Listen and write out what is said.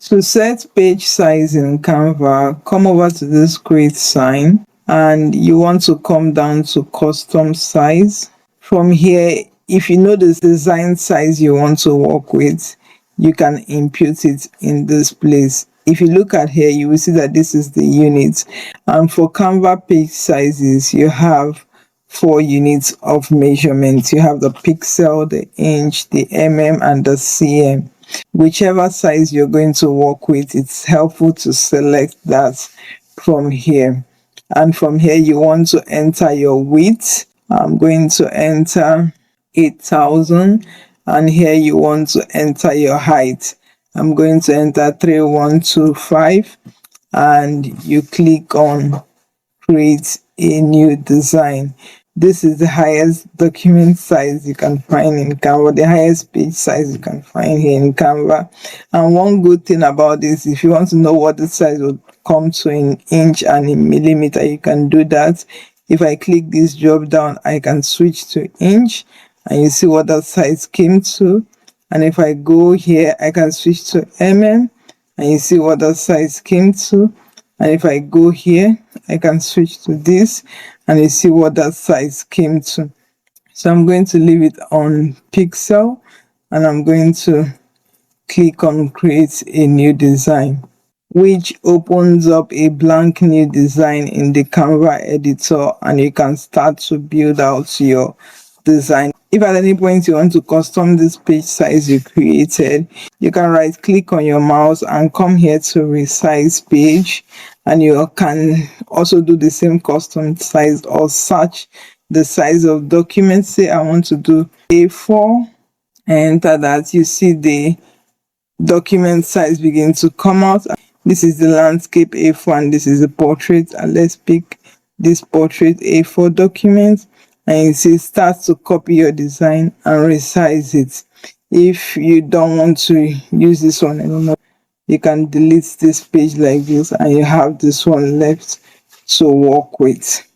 To set page size in Canva, come over to this create sign and you want to come down to custom size. From here, if you know the design size you want to work with, you can input it in this place. If you look at here, you will see that this is the unit. And for Canva page sizes, you have 4 units of measurement. You have the pixel, the inch, the mm, and the cm. Whichever size you're going to work with, it's helpful to select that from here. And from here, you want to enter your width. I'm going to enter 8,000, and here you want to enter your height. I'm going to enter 3125, and you click on create a new design. This is the highest document size you can find in Canva, the highest page size you can find here in Canva. And one good thing about this, if you want to know what the size will come to in inch and in millimeter, you can do that. If I click this drop down, I can switch to inch and you see what that size came to. And if I go here, I can switch to mm and you see what that size came to. And if I go here, I can switch to this and you see what that size came to. So I'm going to leave it on pixel and I'm going to click on create a new design, which opens up a blank new design in the Canva editor, and you can start to build out your design. If at any point you want to custom this page size you created, you can right click on your mouse and come here to resize page, and you can also do the same custom size or search the size of documents. Say I want to do A4, enter that, you see the document size begin to come out. This is the landscape A4 and this is the portrait, and let's pick this portrait A4 document, and you see start to copy your design and resize it. If you don't want to use this one anymore, you can delete this page like this and you have this one left to work with.